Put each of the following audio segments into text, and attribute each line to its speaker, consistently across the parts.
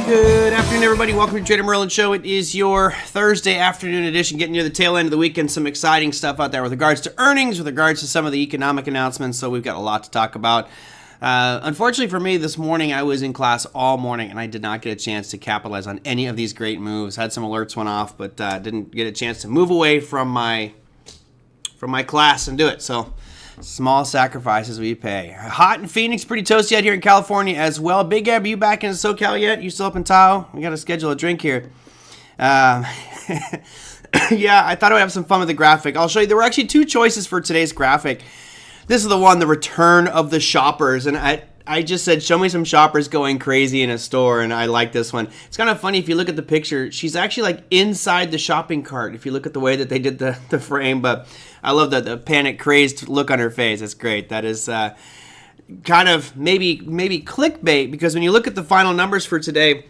Speaker 1: Good afternoon, everybody. Welcome to TraderMerlin Show. It is your Thursday afternoon edition, getting near the tail end of the weekend. Some exciting stuff out there with regards to earnings, with regards to some of the economic announcements. So we've got a lot to talk about. Unfortunately for me, this morning I was in class all morning and I did not get a chance to capitalize on any of these great moves. Had some alerts went off, but didn't get a chance to move away from my class and do it. So small sacrifices we pay. Hot in Phoenix, pretty toasty out here in California as well. Big Eb, you back in SoCal yet? You still up in Tahoe? We got to schedule a drink here. Yeah, I thought I would have some fun with the graphic. I'll show you. There were actually two choices for today's graphic. This is the one, the return of the shoppers. And I just said, show me some shoppers going crazy in a store, and I like this one. It's kind of funny if you look at the picture. She's actually like inside the shopping cart if you look at the way that they did the frame, but I love the panic crazed look on her face. That's great. That is kind of maybe clickbait, because when you look at the final numbers for today, it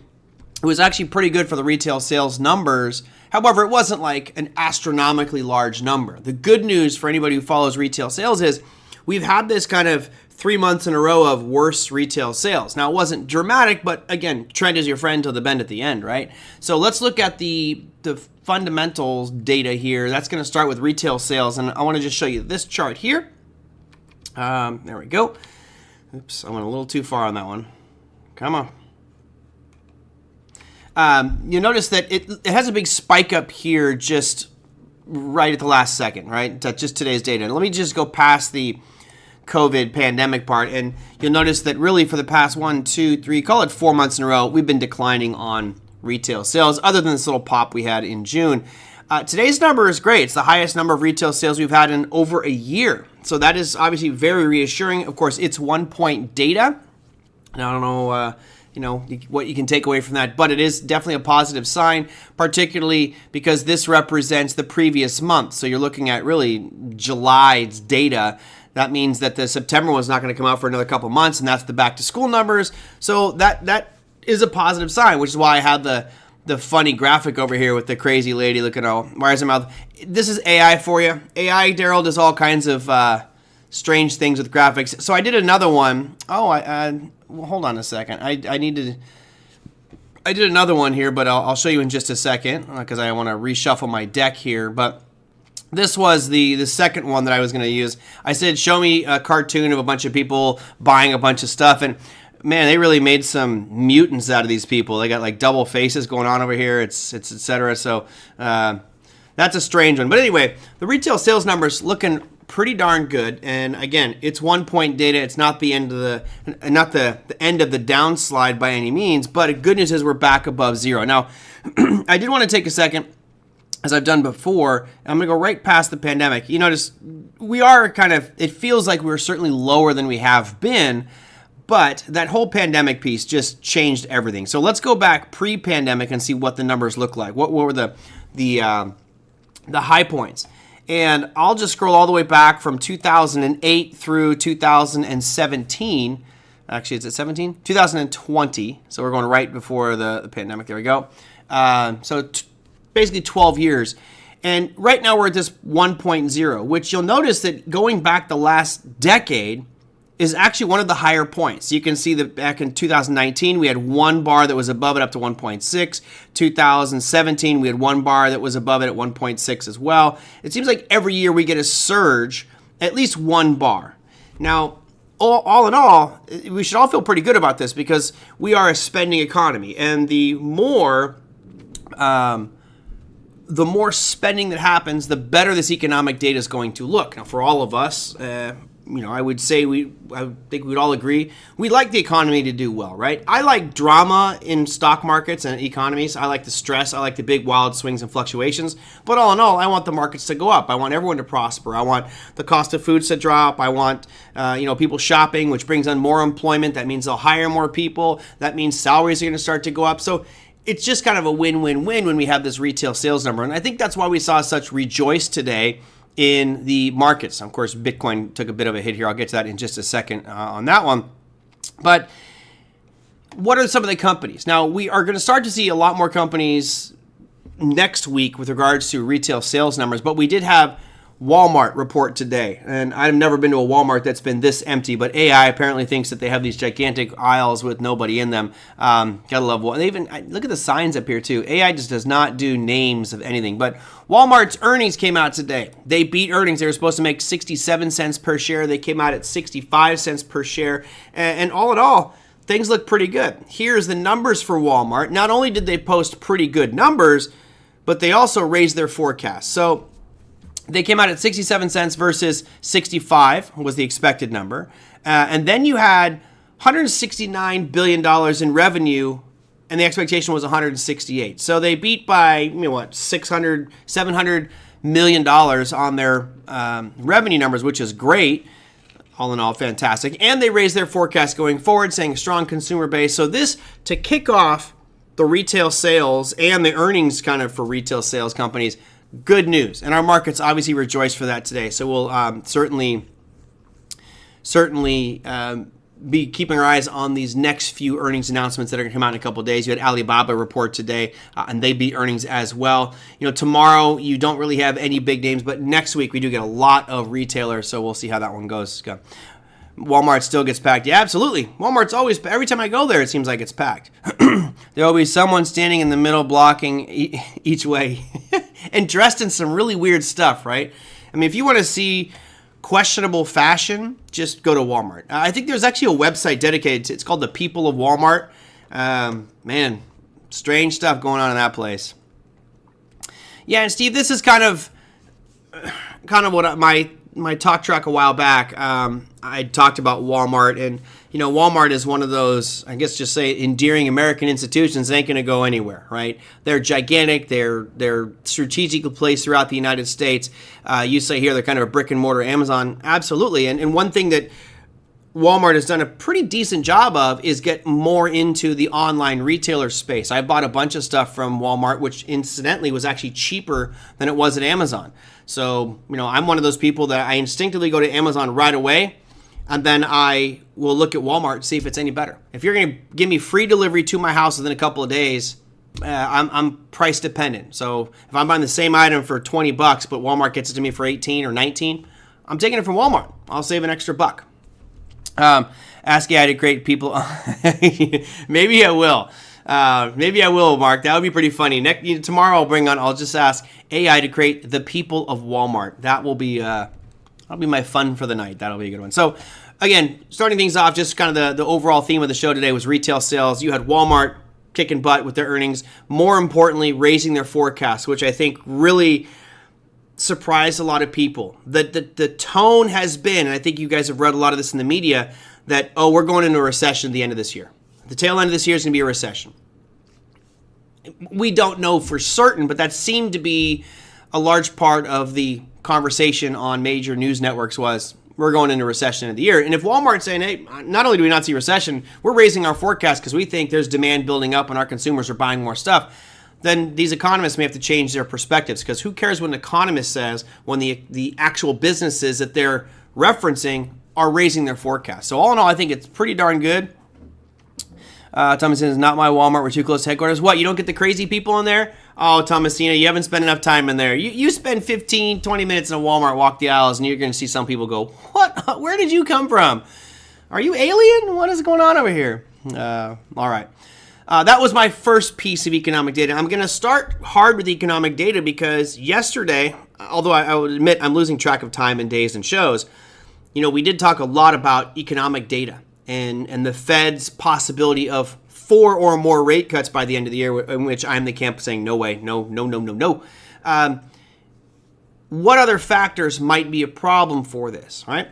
Speaker 1: was actually pretty good for the retail sales numbers. However, it wasn't like an astronomically large number. The good news for anybody who follows retail sales is we've had this kind of 3 months in a row of worse retail sales. Now, it wasn't dramatic, but again, trend is your friend till the bend at the end, right? So let's look at the fundamentals data here. That's going to start with retail sales, and I want to just show you this chart here. There we go. Oops, I went a little too far on that one. Come on. You notice that it has a big spike up here just right at the last second, right? That's just today's data. Let me just go past the COVID pandemic part, and you'll notice that really for the past 1, 2, 3, call it 4 months in a row, we've been declining on retail sales, other than this little pop we had in June. Today's number is great. It's the highest number of retail sales we've had in over a year. So that is obviously very reassuring. Of course, it's 1 point data. And I don't know, what you can take away from that, but it is definitely a positive sign, particularly because this represents the previous month. So you're looking at really July's data. That means that the September one's not going to come out for another couple months, and that's the back to school numbers. So that is a positive sign, which is why I had the funny graphic over here with the crazy lady looking all wires in her mouth. This is AI for you. AI, Daryl, does all kinds of strange things with graphics. So I did another one. Oh, well, hold on a second. I did another one here, but I'll show you in just a second because I want to reshuffle my deck here. But this was the second one that I was going to use. I said, show me a cartoon of a bunch of people buying a bunch of stuff. And man, they really made some mutants out of these people. They got like double faces going on over here. It's et cetera. So that's a strange one. But anyway, the retail sales numbers looking pretty darn good. And again, it's 1 point data. It's not the end of the end of the downslide by any means. But the good news is we're back above zero. Now, I did want to take a second, as I've done before. I'm going to go right past the pandemic. You notice we are it feels like we're certainly lower than we have been, but that whole pandemic piece just changed everything. So let's go back pre-pandemic and see what the numbers look like. What were the high points? And I'll just scroll all the way back from 2008 through 2017. Actually, is it 17? 2020. So we're going right before the pandemic. There we go. Basically 12 years. And right now we're at this 1.0, which you'll notice that going back the last decade is actually one of the higher points. You can see that back in 2019, we had one bar that was above it up to 1.6. 2017, we had one bar that was above it at 1.6 as well. It seems like every year we get a surge, at least one bar. Now, all in all, we should all feel pretty good about this because we are a spending economy. And the more spending that happens, the better this economic data is going to look. Now, for all of us, I would say I think we'd all agree we like the economy to do well, right? I like drama in stock markets and economies. I like the stress. I like the big wild swings and fluctuations. But all in all, I want the markets to go up. I want everyone to prosper. I want the cost of foods to drop. I want people shopping, which brings on more employment. That means they'll hire more people. That means salaries are going to start to go up. So it's just kind of a win-win-win when we have this retail sales number. And I think that's why we saw such rejoice today in the markets. Of course, Bitcoin took a bit of a hit here. I'll get to that in just a second on that one. But what are some of the companies? Now, we are going to start to see a lot more companies next week with regards to retail sales numbers, but we did have Walmart report today, and I've never been to a Walmart that's been this empty, but AI apparently thinks that they have these gigantic aisles with nobody in them. Gotta love Walmart. They even, look at the signs up here too. AI just does not do names of anything, but Walmart's earnings came out today. They beat earnings. They were supposed to make 67 cents per share. They came out at 65 cents per share, and all in all, things look pretty good. Here's the numbers for Walmart. Not only did they post pretty good numbers, but they also raised their forecast. So they came out at 67 cents versus 65 was the expected number. And then you had $169 billion in revenue, and the expectation was 168. So they beat by, $700 million on their revenue numbers, which is great. All in all, fantastic. And they raised their forecast going forward, saying a strong consumer base. So this, to kick off the retail sales and the earnings kind of for retail sales companies, good news. And our markets obviously rejoice for that today. So we'll certainly be keeping our eyes on these next few earnings announcements that are going to come out in a couple of days. You had Alibaba report today, and they beat earnings as well. Tomorrow you don't really have any big names, but next week we do get a lot of retailers, so we'll see how that one goes. Walmart still gets packed. Yeah, absolutely. Walmart's always, every time I go there, it seems like it's packed. There will be someone standing in the middle blocking each way and dressed in some really weird stuff, right? I mean, if you want to see questionable fashion, just go to Walmart. I think there's actually a website dedicated to, it's called The People of Walmart. Man, strange stuff going on in that place. Yeah, and Steve, this is kind of what my talk track a while back. I talked about Walmart, and Walmart is one of those, I guess, just say endearing American institutions that ain't going to go anywhere, right? They're gigantic. They're strategically placed throughout the United States. You say here they're kind of a brick and mortar Amazon. Absolutely. And one thing that Walmart has done a pretty decent job of is get more into the online retailer space. I bought a bunch of stuff from Walmart, which incidentally was actually cheaper than it was at Amazon. So, I'm one of those people that I instinctively go to Amazon right away, and then I will look at Walmart and see if it's any better. If you're going to give me free delivery to my house within a couple of days, I'm price dependent. So if I'm buying the same item for $20, but Walmart gets it to me for 18 or 19, I'm taking it from Walmart. I'll save an extra buck. Ask AI to create people. Maybe I will. Mark. That would be pretty funny. Tomorrow I'll just ask AI to create the people of Walmart. That'll be my fun for the night. That'll be a good one. So again, starting things off, just kind of the overall theme of the show today was retail sales. You had Walmart kicking butt with their earnings. More importantly, raising their forecast, which I think really surprised a lot of people. The tone has been, and I think you guys have read a lot of this in the media, that, we're going into a recession at the end of this year. The tail end of this year is going to be a recession. We don't know for certain, but that seemed to be a large part of the conversation on major news networks was, we're going into a recession of the year. And if Walmart's saying, hey, not only do we not see a recession, we're raising our forecast because we think there's demand building up and our consumers are buying more stuff, then these economists may have to change their perspectives, because who cares what an economist says when the actual businesses that they're referencing are raising their forecast. So all in all, I think it's pretty darn good. Thomas says, not my Walmart. We're too close to headquarters. What, you don't get the crazy people in there? Oh, Thomasina, you haven't spent enough time in there. You spend 15, 20 minutes in a Walmart, walk the aisles, and you're going to see some people go, what? Where did you come from? Are you alien? What is going on over here? All right. That was my first piece of economic data. I'm going to start hard with economic data because yesterday, although I would admit I'm losing track of time and days and shows, we did talk a lot about economic data and the Fed's possibility of 4 or more rate cuts by the end of the year, in which I'm the camp saying, no way, no. What other factors might be a problem for this, right?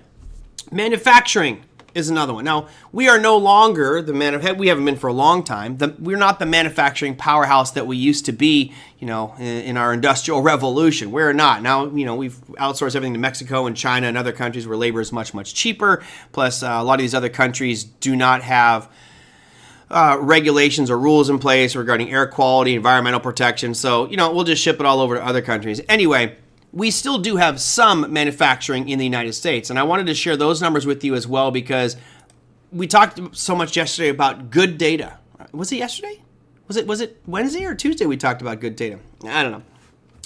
Speaker 1: Manufacturing is another one. Now, we are no longer we haven't been for a long time. We're not the manufacturing powerhouse that we used to be, in our industrial revolution. We're not. Now, we've outsourced everything to Mexico and China and other countries where labor is much, much cheaper. Plus, a lot of these other countries do not have regulations or rules in place regarding air quality, environmental protection. So, we'll just ship it all over to other countries. Anyway, we still do have some manufacturing in the United States. And I wanted to share those numbers with you as well, because we talked so much yesterday about good data. Was it yesterday? Was it Wednesday or Tuesday we talked about good data? I don't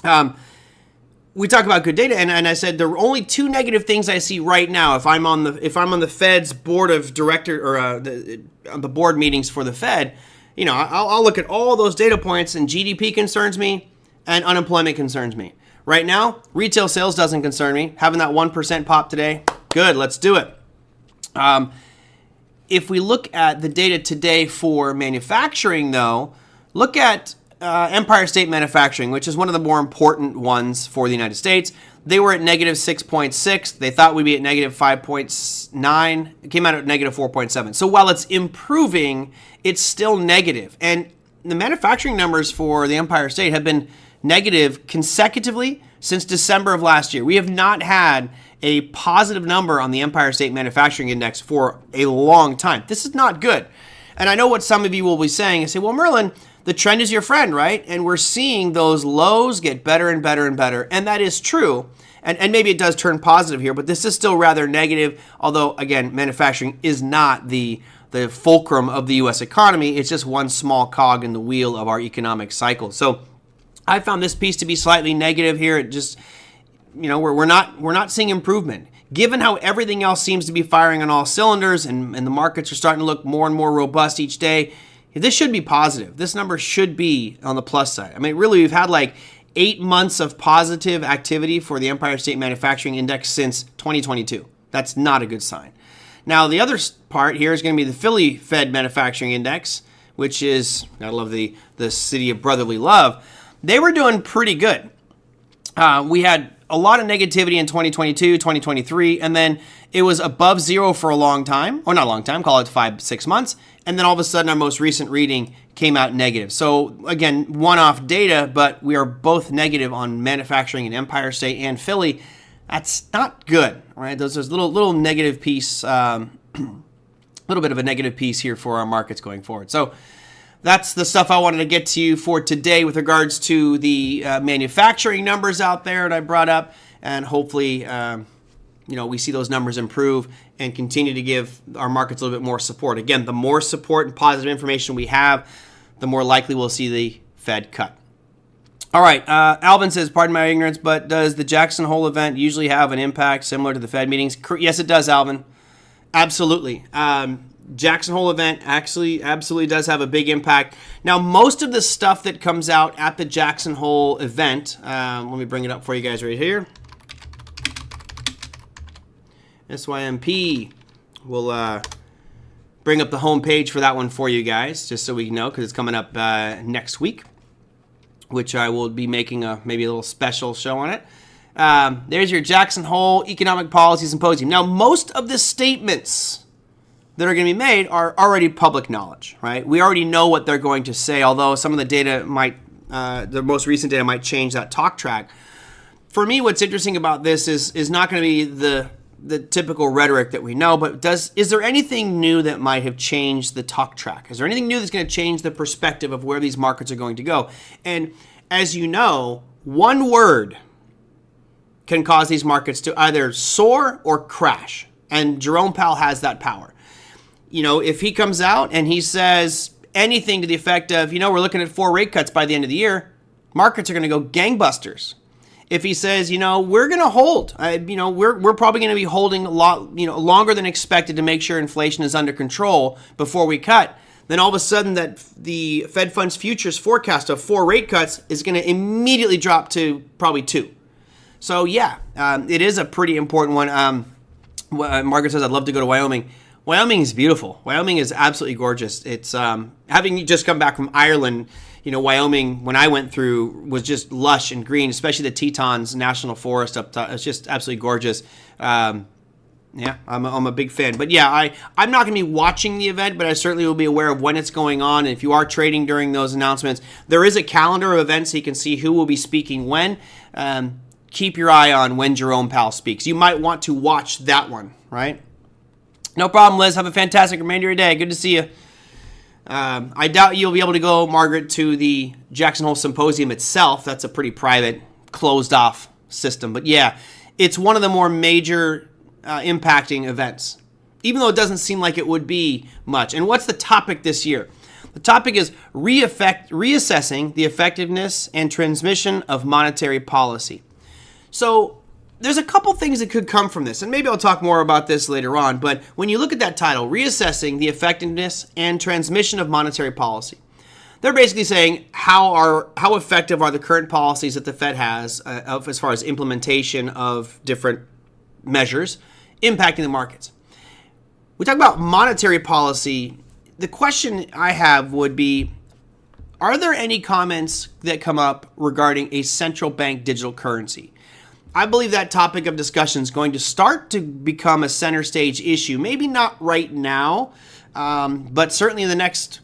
Speaker 1: know. we talk about good data, and I said there are only two negative things I see right now. If I'm on the Fed's board of director or the board meetings for the Fed, I'll look at all those data points, and GDP concerns me, and unemployment concerns me. Right now, retail sales doesn't concern me. Having that 1% pop today, good. Let's do it. If we look at the data today for manufacturing, though, look at Empire State Manufacturing, which is one of the more important ones for the United States. They were at negative 6.6. They thought we'd be at negative 5.9. It came out at negative 4.7. So while it's improving, it's still negative. And the manufacturing numbers for the Empire State have been negative consecutively since December of last year. We have not had a positive number on the Empire State Manufacturing Index for a long time. This is not good. And I know what some of you will be saying and say, well, Merlin, the trend is your friend, right? And we're seeing those lows get better and better and better. And that is true. And maybe it does turn positive here, but this is still rather negative. Although, again, manufacturing is not the fulcrum of the U.S. economy. It's just one small cog in the wheel of our economic cycle. So I found this piece to be slightly negative here. It just, we're not seeing improvement. Given how everything else seems to be firing on all cylinders and the markets are starting to look more and more robust each day, this should be positive. This number should be on the plus side. I mean, really, we've had like 8 months of positive activity for the Empire State Manufacturing Index since 2022. That's not a good sign. Now, the other part here is going to be the Philly Fed Manufacturing Index, which is, I love the city of brotherly love. They were doing pretty good. We had a lot of negativity in 2022, 2023, and then it was above zero for a long time, or not a long time, call it 5-6 months, and then all of a sudden our most recent reading came out negative. So again, one-off data, but we are both negative on manufacturing in Empire State and Philly. That's not good, right? There's little negative piece, little bit of a negative piece here for our markets going forward. So that's the stuff I wanted to get to you for today with regards to the manufacturing numbers out there that I brought up, and hopefully, we see those numbers improve and continue to give our markets a little bit more support. Again, the more support and positive information we have, the more likely we'll see the Fed cut. All right, Alvin says, pardon my ignorance, but does the Jackson Hole event usually have an impact similar to the Fed meetings? Yes, it does, Alvin. Absolutely. Jackson Hole event actually absolutely does have a big impact. Now, most of the stuff that comes out at the Jackson Hole event, let me bring it up for you guys right here. SYMP will bring up the home page for that one for you guys, just so we know, because it's coming up next week, which I will be making maybe a little special show on it. There's your Jackson Hole Economic Policy Symposium. Now, most of the statements that are going to be made are already public knowledge, right? We already know what they're going to say, although some of the data the most recent data might change that talk track. For me, what's interesting about this is not going to be the typical rhetoric that we know, but is there anything new that might have changed the talk track? Is there anything new that's going to change the perspective of where these markets are going to go? And as you know, one word can cause these markets to either soar or crash, and Jerome Powell has that power. If he comes out and he says anything to the effect of, we're looking at 4 rate cuts by the end of the year, markets are going to go gangbusters. If he says, we're going to hold, we're probably going to be holding a lot, longer than expected to make sure inflation is under control before we cut, then all of a sudden that the Fed funds futures forecast of 4 rate cuts is going to immediately drop to probably 2. So yeah, it is a pretty important one. Margaret says, I'd love to go to Wyoming. Wyoming is beautiful. Wyoming is absolutely gorgeous. It's having just come back from Ireland, Wyoming, when I went through, was just lush and green, especially the Tetons National Forest up top. It's just absolutely gorgeous. I'm a big fan. But yeah, I'm not going to be watching the event, but I certainly will be aware of when it's going on. And if you are trading during those announcements, there is a calendar of events so you can see who will be speaking when. Keep your eye on when Jerome Powell speaks. You might want to watch that one, right? No problem, Liz. Have a fantastic remainder of your day. Good to see you. I doubt you'll be able to go, Margaret, to the Jackson Hole Symposium itself. That's a pretty private, closed-off system. But yeah, it's one of the more major impacting events, even though it doesn't seem like it would be much. And what's the topic this year? The topic is reassessing the effectiveness and transmission of monetary policy. So there's a couple things that could come from this, and maybe I'll talk more about this later on, but when you look at that title, Reassessing the Effectiveness and Transmission of Monetary Policy, they're basically saying how effective are the current policies that the Fed has as far as implementation of different measures impacting the markets. We talk about monetary policy. The question I have would be, are there any comments that come up regarding a central bank digital currency? I believe that topic of discussion is going to start to become a center stage issue. Maybe not right now, but certainly in the next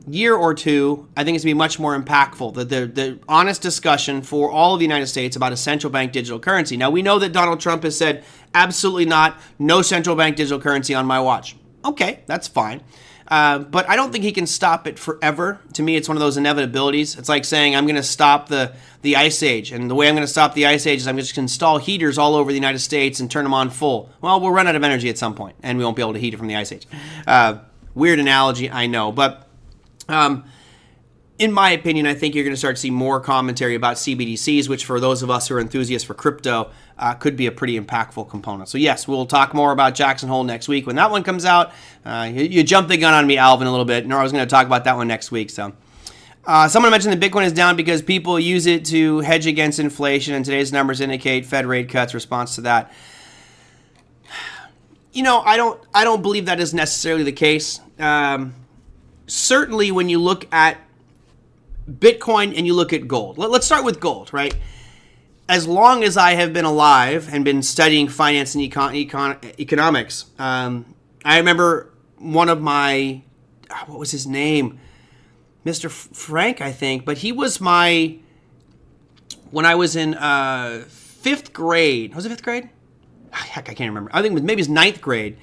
Speaker 1: year or two, I think it's going to be much more impactful. The honest discussion for all of the United States about a central bank digital currency. Now, we know that Donald Trump has said, absolutely not, no central bank digital currency on my watch. Okay, that's fine. But I don't think he can stop it forever. To me, it's one of those inevitabilities. It's like saying I'm going to stop the Ice Age. And the way I'm going to stop the Ice Age is I'm just going to install heaters all over the United States and turn them on full. Well, we'll run out of energy at some point, and we won't be able to heat it from the Ice Age. Weird analogy, I know. But in my opinion, I think you're going to start to see more commentary about CBDCs, which for those of us who are enthusiasts for crypto, could be a pretty impactful component. So yes, we'll talk more about Jackson Hole next week. When that one comes out, you jumped the gun on me, Alvin, a little bit. No, I was going to talk about that one next week. So someone mentioned that Bitcoin is down because people use it to hedge against inflation, and today's numbers indicate Fed rate cuts response to that. You know, I don't believe that is necessarily the case. Certainly when you look at Bitcoin and you look at gold. Let's start with gold, right? As long as I have been alive and been studying finance and economics, I remember one of my, what was his name? Mr. Frank, I think, but he was when I was in 5th grade. Was it 5th grade? Heck, I can't remember. I think maybe it was 9th grade.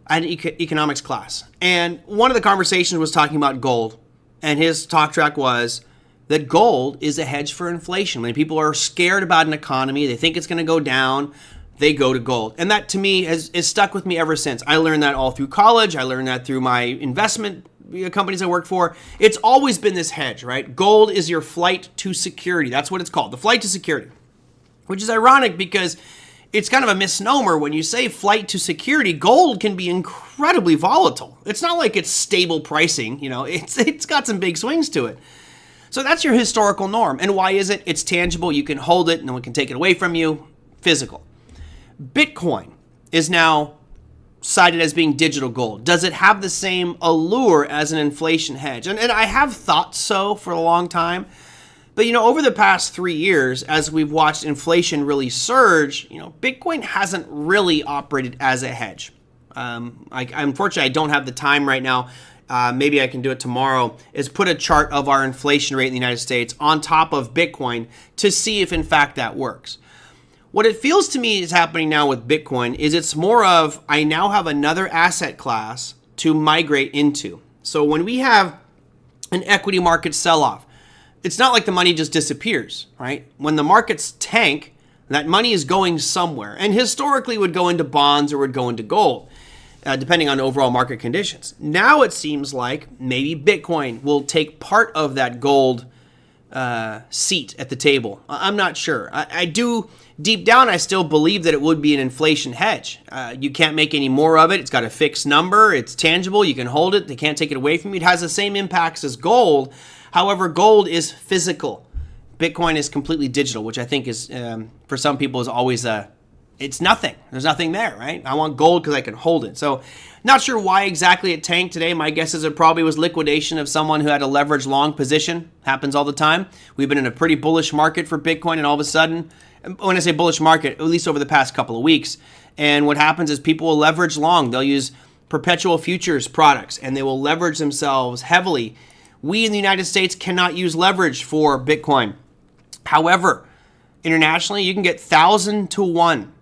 Speaker 1: I had an economics class. And one of the conversations was talking about gold. And his talk track was that gold is a hedge for inflation. When people are scared about an economy, they think it's going to go down, they go to gold. And that, to me, has stuck with me ever since. I learned that all through college. I learned that through my investment companies I work for. It's always been this hedge, right? Gold is your flight to security. That's what it's called, the flight to security, which is ironic because it's kind of a misnomer. When you say flight to security, gold can be incredibly volatile. It's not like it's stable pricing, you know, it's got some big swings to it. So that's your historical norm. And why is it? It's tangible. You can hold it, no one can take it away from you. Physical. Bitcoin is now cited as being digital gold. Does it have the same allure as an inflation hedge? And I have thought so for a long time. But, you know, over the past 3 years, as we've watched inflation really surge, you know, Bitcoin hasn't really operated as a hedge. Unfortunately, I don't have the time right now. Maybe I can do it tomorrow, is put a chart of our inflation rate in the United States on top of Bitcoin to see if, in fact, that works. What it feels to me is happening now with Bitcoin is it's more of, I now have another asset class to migrate into. So when we have an equity market sell-off, it's not like the money just disappears, right? When the markets tank, that money is going somewhere, and historically would go into bonds or would go into gold, depending on overall market conditions. Now it seems like maybe Bitcoin will take part of that gold seat at the table. I'm not sure. I do, deep down, I still believe that it would be an inflation hedge. You can't make any more of it. It's got a fixed number. It's tangible. You can hold it. They can't take it away from you. It has the same impacts as gold. However, gold is physical. Bitcoin is completely digital, which I think is, for some people, is always it's nothing. There's nothing there, right? I want gold because I can hold it. So not sure why exactly it tanked today. My guess is it probably was liquidation of someone who had a leveraged long position. Happens all the time. We've been in a pretty bullish market for Bitcoin, and all of a sudden, when I say bullish market, at least over the past couple of weeks, and what happens is people will leverage long. They'll use perpetual futures products, and they will leverage themselves heavily. We in the United States cannot use leverage for Bitcoin. However, internationally, you can get 1,000 to 1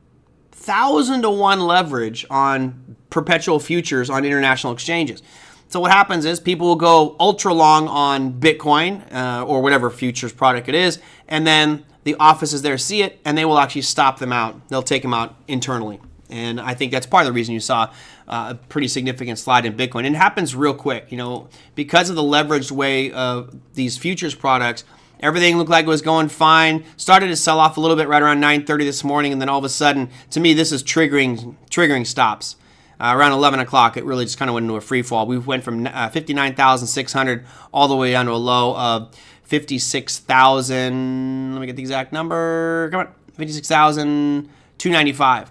Speaker 1: leverage on perpetual futures on international exchanges. So what happens is people will go ultra long on Bitcoin or whatever futures product it is, and then the offices there see it, and they will actually stop them out. They'll take them out internally. And I think that's part of the reason you saw a pretty significant slide in Bitcoin. And it happens real quick, you know, because of the leveraged way of these futures products. Everything looked like it was going fine. Started to sell off a little bit right around 9:30 this morning, and then all of a sudden, to me, this is triggering stops. Around 11 o'clock, it really just kind of went into a free fall. We went from 59,600 all the way down to a low of 56,000. Let me get the exact number. Come on, 56,295.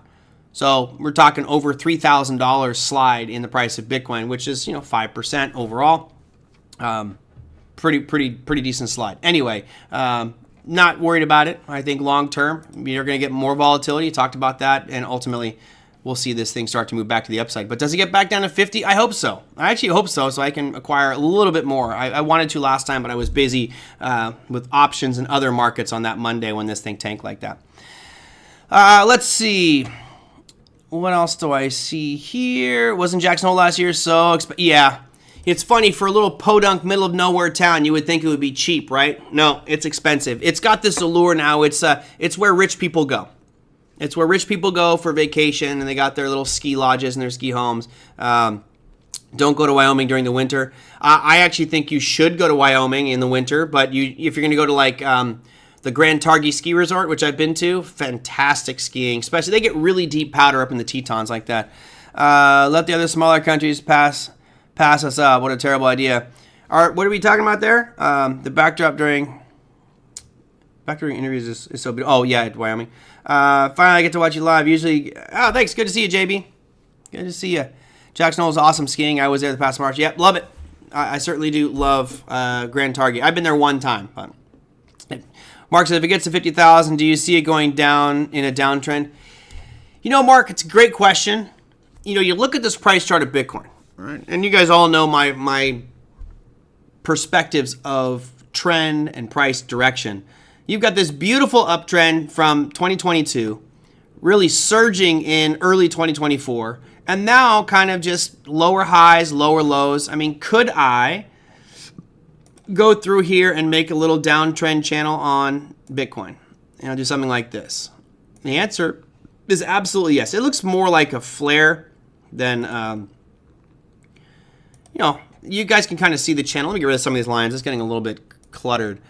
Speaker 1: So we're talking over $3,000 slide in the price of Bitcoin, which is 5% overall. Pretty decent slide. Anyway, not worried about it. I think long term you're going to get more volatility. Talked about that, and ultimately we'll see this thing start to move back to the upside. But does it get back down to 50? I hope so. I actually hope so I can acquire a little bit more. I wanted to last time, but I was busy with options and other markets on that Monday when this thing tanked like that. Let's see. What else do I see here? Wasn't Jackson Hole last year, so yeah. It's funny, for a little podunk middle of nowhere town, you would think it would be cheap, right? No, it's expensive. It's got this allure now. It's where rich people go. It's where rich people go for vacation, and they got their little ski lodges and their ski homes. Don't go to Wyoming during the winter. I actually think you should go to Wyoming in the winter, but if you're going to go to like the Grand Targhee Ski Resort, which I've been to, fantastic skiing. Especially, they get really deep powder up in the Tetons like that. Let the other smaller countries pass us up. What a terrible idea. All right, what are we talking about there? The backdrop during interviews is so beautiful. Oh, yeah, Wyoming. Finally, I get to watch you live. Usually, thanks. Good to see you, JB. Good to see you. Jackson Hole is awesome skiing. I was there the past March. Yep, love it. I certainly do love Grand Targhee. I've been there one time. But Mark said, if it gets to 50,000, do you see it going down in a downtrend? Mark, it's a great question. You look at this price chart of Bitcoin, right? And you guys all know my perspectives of trend and price direction. You've got this beautiful uptrend from 2022, really surging in early 2024, and now kind of just lower highs, lower lows. I mean, could I go through here and make a little downtrend channel on Bitcoin? And I'll do something like this. The answer is absolutely yes. It looks more like a flare than, you guys can kind of see the channel. Let me get rid of some of these lines. It's getting a little bit cluttered.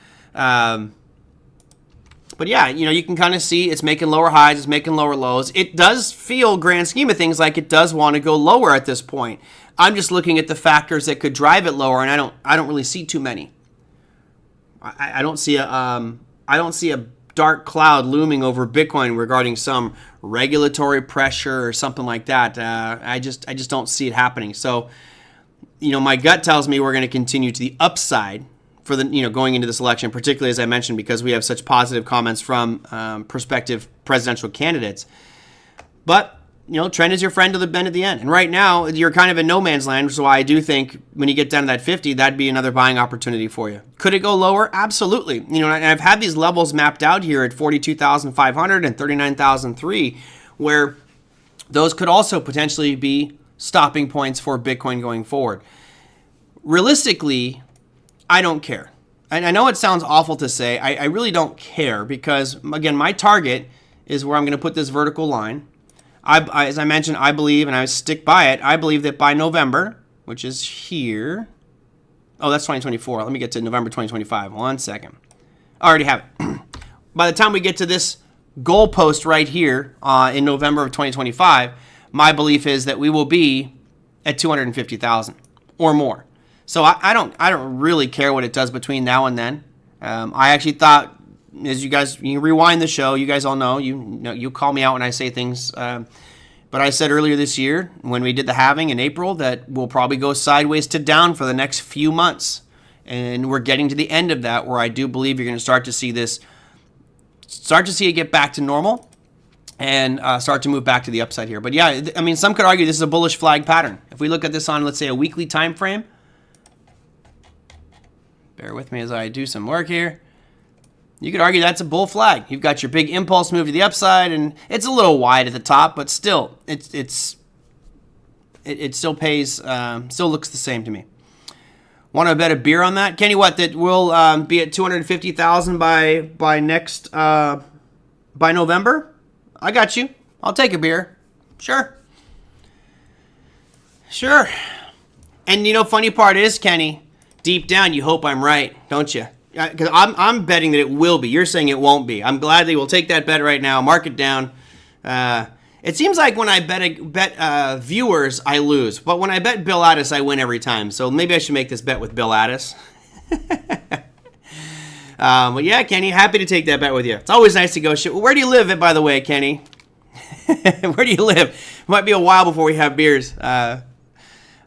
Speaker 1: But yeah, you can kind of see it's making lower highs, it's making lower lows. It does feel, grand scheme of things, like it does want to go lower at this point. I'm just looking at the factors that could drive it lower, and I don't really see too many. I don't see a dark cloud looming over Bitcoin regarding some regulatory pressure or something like that. I just don't see it happening. So, my gut tells me we're going to continue to the upside for the going into this election, particularly as I mentioned, because we have such positive comments from prospective presidential candidates. But trend is your friend to the end at the end, and right now you're kind of in no man's land. So I do think when you get down to that 50, that'd be another buying opportunity for you. Could it go lower? Absolutely. And I've had these levels mapped out here at 42,500 and 39,003, where those could also potentially be stopping points for Bitcoin going forward. Realistically, I don't care. And I know it sounds awful to say. I really don't care because, again, my target is where I'm going to put this vertical line. As I mentioned, I believe, and I stick by it, I believe that by November, which is here. Oh, that's 2024. Let me get to November 2025. 1 second. I already have it. By the time we get to this goalpost right here in November of 2025, my belief is that we will be at 250,000 or more. So I don't really care what it does between now and then. I actually thought, as you rewind the show, you guys all know, you call me out when I say things. But I said earlier this year when we did the halving in April that we'll probably go sideways to down for the next few months. And we're getting to the end of that, where I do believe you're going to start to see it get back to normal and start to move back to the upside here. But yeah, I mean, some could argue this is a bullish flag pattern. If we look at this on, let's say, a weekly time frame, bear with me as I do some work here. You could argue that's a bull flag. You've got your big impulse move to the upside, and it's a little wide at the top, but still, it still pays, still looks the same to me. Want to bet a beer on that, Kenny? What, that we'll be at 250,000 by November? I got you. I'll take a beer. Sure. And funny part is, Kenny, deep down, you hope I'm right, don't you? Because I'm betting that it will be. You're saying it won't be. I'm glad they will take that bet right now, mark it down. It seems like when I bet viewers, I lose. But when I bet Bill Addis, I win every time. So maybe I should make this bet with Bill Addis. But yeah, Kenny, happy to take that bet with you. It's always nice to go. Where do you live, by the way, Kenny? Where do you live? It might be a while before we have beers.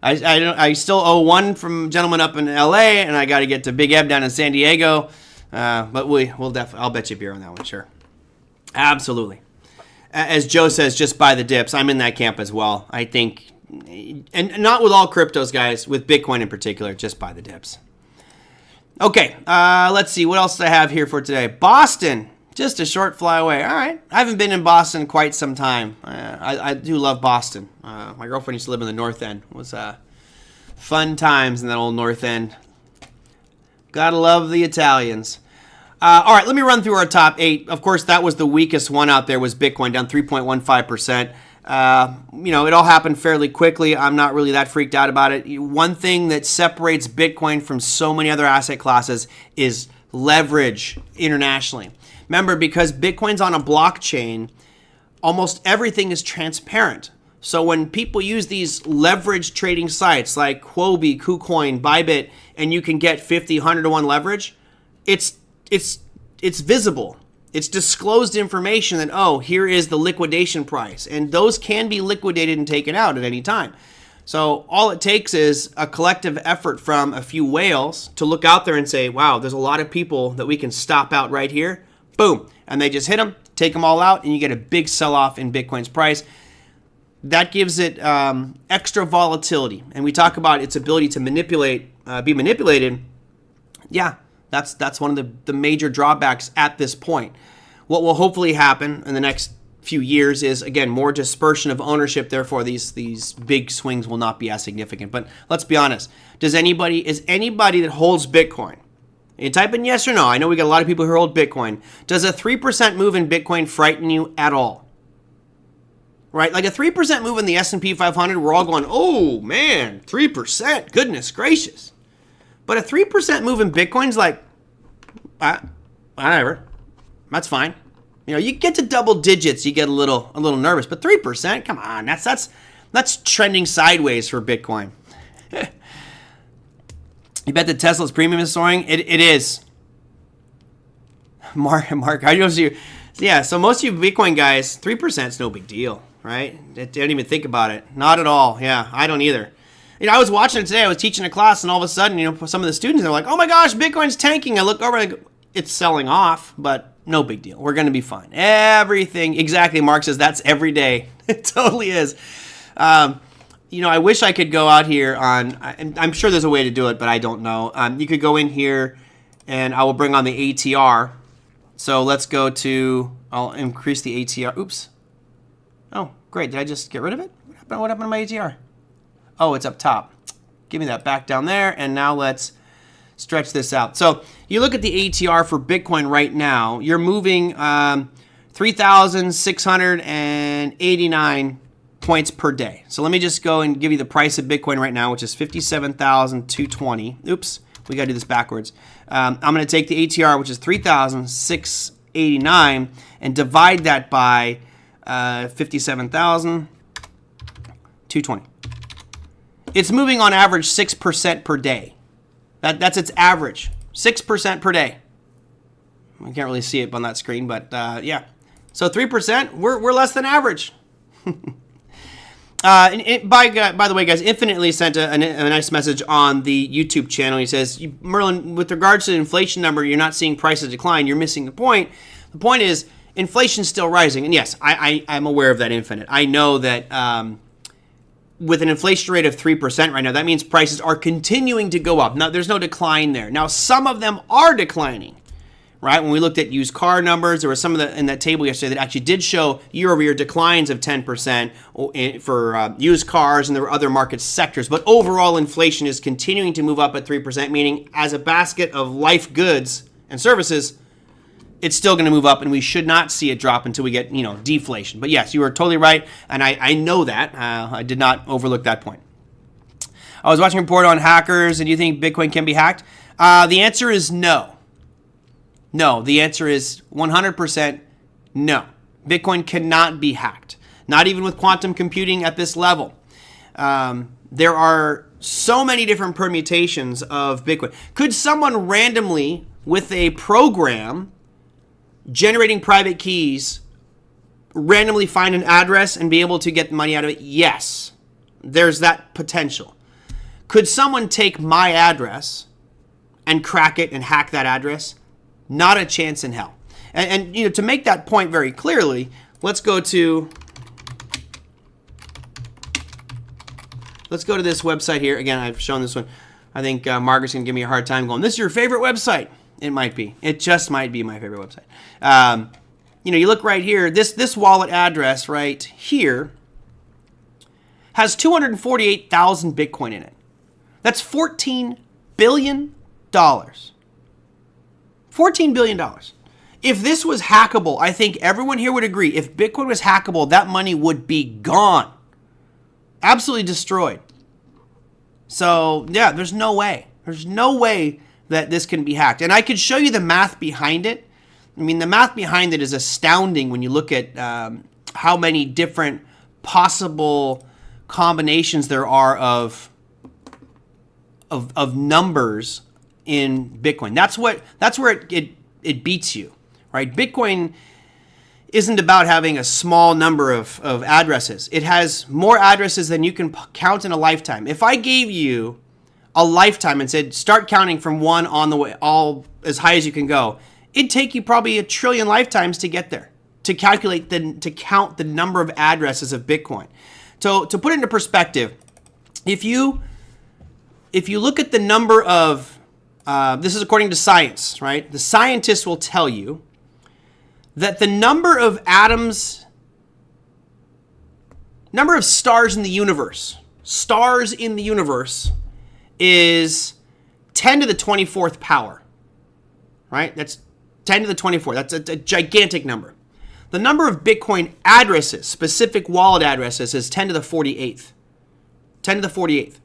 Speaker 1: I still owe one from gentleman up in L.A. and I got to get to Big Eb down in San Diego. But we'll definitely. I'll bet you beer on that one, sure. Absolutely. As Joe says, just buy the dips. I'm in that camp as well. I think, and not with all cryptos, guys. With Bitcoin in particular, just buy the dips. Okay, let's see. What else do I have here for today? Boston. Just a short fly away. All right. I haven't been in Boston quite some time. I do love Boston. My girlfriend used to live in the North End. It was fun times in that old North End. Gotta love the Italians. All right, let me run through our top 8. Of course, that was the weakest one out there was Bitcoin, down 3.15%. It all happened fairly quickly. I'm not really that freaked out about it. One thing that separates Bitcoin from so many other asset classes is leverage internationally. Remember, because Bitcoin's on a blockchain, almost everything is transparent. So when people use these leverage trading sites like Huobi, KuCoin, Bybit, and you can get 50, 100 to 1 leverage, it's visible. It's disclosed information that, oh, here is the liquidation price. And those can be liquidated and taken out at any time. So all it takes is a collective effort from a few whales to look out there and say, wow, there's a lot of people that we can stop out right here. Boom. And they just hit them, take them all out, and you get a big sell-off in Bitcoin's price. That gives it extra volatility. And we talk about its ability to be manipulated. Yeah, that's one of the major drawbacks at this point. What will hopefully happen in the next few years is, again, more dispersion of ownership. Therefore, these big swings will not be as significant. But let's be honest. Is anybody that holds Bitcoin? You type in yes or no. I know we got a lot of people who hold Bitcoin. Does a 3% move in Bitcoin frighten you at all? Right? Like a 3% move in the S&P 500, we're all going, oh, man, 3%. Goodness gracious. But a 3% move in Bitcoin's like, whatever. That's fine. You get to double digits, you get a little nervous. But 3%, come on, that's trending sideways for Bitcoin. You bet that Tesla's premium is soaring? It is. Mark, I know you. Yeah, so most of you Bitcoin guys, 3% is no big deal, right? They don't even think about it. Not at all. Yeah, I don't either. I was watching it today. I was teaching a class, and all of a sudden, some of the students are like, "Oh my gosh, Bitcoin's tanking." I look over, and I go, it's selling off, but no big deal. We're going to be fine. Everything exactly. Mark says that's every day. It totally is. I wish I could go out here on, I'm sure there's a way to do it, but I don't know. You could go in here and I will bring on the ATR. So let's go to, I'll increase the ATR. Oops. Oh, great. Did I just get rid of it? What happened to my ATR? Oh, it's up top. Give me that back down there. And now let's stretch this out. So you look at the ATR for Bitcoin right now, you're moving 3,689 points per day. So let me just go and give you the price of Bitcoin right now, which is 57,220. Oops, we got to do this backwards. I'm going to take the ATR, which is 3,689, and divide that by 57,220. It's moving on average 6% per day. That's its average, 6% per day. I can't really see it on that screen, but yeah. So 3%, we're less than average. By the way, guys, Infinitely sent a nice message on the YouTube channel. He says, Merlin, with regards to the inflation number, you're not seeing prices decline. You're missing the point. The point is, inflation's still rising. And yes, I'm aware of that, Infinite. I know that with an inflation rate of 3% right now, that means prices are continuing to go up. Now, there's no decline there. Now, some of them are declining. Right? When we looked at used car numbers, there was some of in that table yesterday that actually did show year-over-year declines of 10% for used cars, and there were other market sectors. But overall, inflation is continuing to move up at 3%, meaning as a basket of life goods and services, it's still going to move up, and we should not see it drop until we get deflation. But yes, you are totally right, and I know that. I did not overlook that point. I was watching a report on hackers, and do you think Bitcoin can be hacked? The answer is no. No, the answer is 100% no. Bitcoin cannot be hacked, not even with quantum computing at this level. There are so many different permutations of Bitcoin. Could someone randomly, with a program generating private keys, randomly find an address and be able to get money out of it? Yes, there's that potential. Could someone take my address and crack it and hack that address? Not a chance in hell. And you know, to make that point very clearly, let's go to this website here. Again, I've shown this one. I think Margaret's gonna give me a hard time going, this is your favorite website. It might be. It just might be my favorite website. You know, you look right here, this wallet address right here has 248,000 Bitcoin in it. That's $14 billion. $14 billion. If this was hackable, I think everyone here would agree, if Bitcoin was hackable, that money would be gone. Absolutely destroyed. So, yeah, there's no way. There's no way that this can be hacked. And I could show you the math behind it. I mean, the math behind it is astounding when you look at how many different possible combinations there are of numbers in Bitcoin. That's where it beats you, right? Bitcoin isn't about having a small number of addresses. It has more addresses than you can count in a lifetime. If I gave you a lifetime and said, start counting from one on the way, all as high as you can go, it'd take you probably 1 trillion lifetimes to get there, to count the number of addresses of Bitcoin. So to put it into perspective, if you look at the number of, this is according to science, right? The scientists will tell you that the number of atoms, number of stars in the universe is 10 to the 24th power, right? That's 10 to the 24th. That's a gigantic number. The number of Bitcoin addresses, specific wallet addresses, is 10 to the 48th. 10 to the 48th.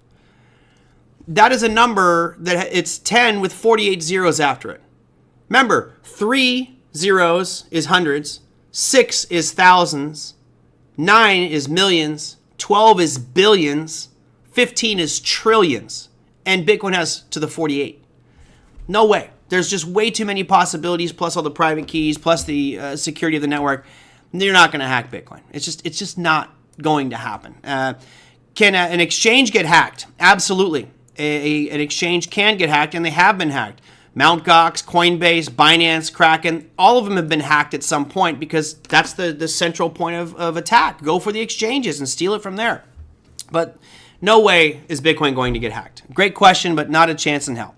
Speaker 1: That is a number that it's 10 with 48 zeros after it. Remember, 3 zeros is hundreds, 6 is thousands, 9 is millions, 12 is billions, 15 is trillions, and Bitcoin has to the 48. No way. There's just way too many possibilities, plus all the private keys, plus the security of the network. You're not going to hack Bitcoin. It's just not going to happen. Can an exchange get hacked? Absolutely. An exchange can get hacked, and they have been hacked. Mt. Gox, Coinbase, Binance, Kraken, all of them have been hacked at some point because that's the central point of attack. Go for the exchanges and steal it from there. But no way is Bitcoin going to get hacked. Great question, but not a chance in hell.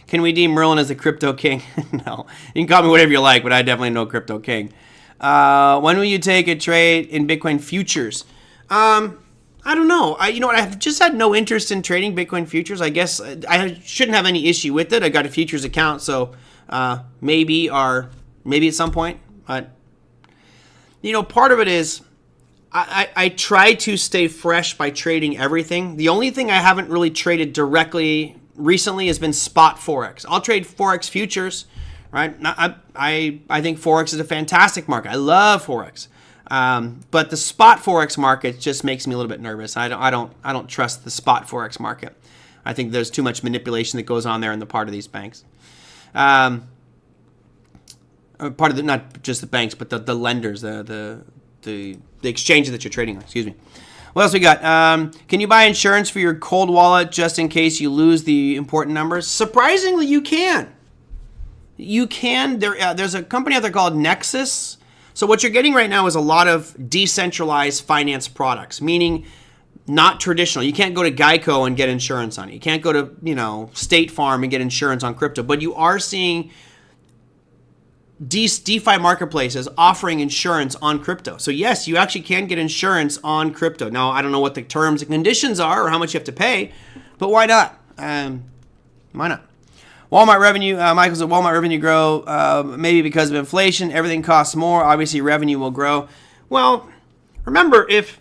Speaker 1: Can we deem Merlin as the crypto king? No. You can call me whatever you like, but I definitely know crypto king. When will you take a trade in Bitcoin futures? I don't know. You know what? I've just had no interest in trading Bitcoin futures. I guess I shouldn't have any issue with it. I got a futures account, so maybe at some point. But you know, part of it is I try to stay fresh by trading everything. The only thing I haven't really traded directly recently has been spot Forex. I'll trade Forex futures, right? I think Forex is a fantastic market. I love Forex. But the spot Forex market just makes me a little bit nervous. I don't trust the spot Forex market. I think there's too much manipulation that goes on there on the part of these banks. Part of the, not just the banks, but the lenders, the exchanges that you're trading on. Excuse me. What else we got? Can you buy insurance for your cold wallet just in case you lose the important numbers? Surprisingly, you can. You can. There's a company out there called Nexus. So what you're getting right now is a lot of decentralized finance products, meaning not traditional. You can't go to Geico and get insurance on it. You can't go to, State Farm and get insurance on crypto. But you are seeing DeFi marketplaces offering insurance on crypto. So yes, you actually can get insurance on crypto. Now, I don't know what the terms and conditions are or how much you have to pay, but why not? Why not? Walmart revenue, Michael said Walmart revenue grow, maybe because of inflation. Everything costs more. Obviously, revenue will grow. Well, remember, if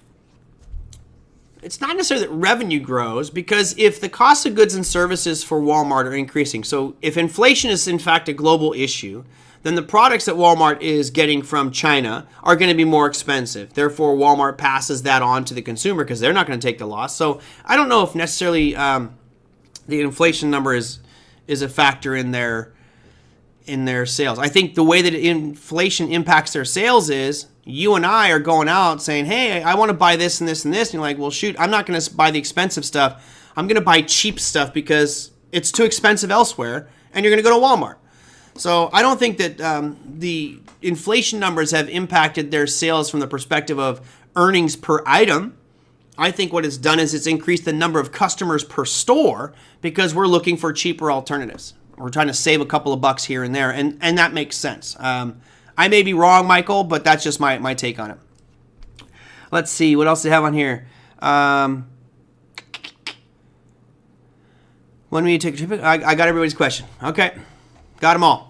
Speaker 1: it's not necessarily that revenue grows, because if the cost of goods and services for Walmart are increasing, so if inflation is in fact a global issue, then the products that Walmart is getting from China are going to be more expensive. Therefore, Walmart passes that on to the consumer because they're not going to take the loss. So I don't know if necessarily the inflation number is a factor in their sales. I think the way that inflation impacts their sales is you and I are going out saying, hey, I want to buy this and this and this. And you're like, well, shoot, I'm not going to buy the expensive stuff. I'm going to buy cheap stuff because it's too expensive elsewhere. And you're going to go to Walmart. So I don't think that the inflation numbers have impacted their sales from the perspective of earnings per item. I think what it's done is it's increased the number of customers per store because we're looking for cheaper alternatives. We're trying to save a couple of bucks here and there, and that makes sense. I may be wrong, Michael, but that's just my take on it. Let's see, what else do they have on here? When will you take a trip? I got everybody's question. Okay, got them all.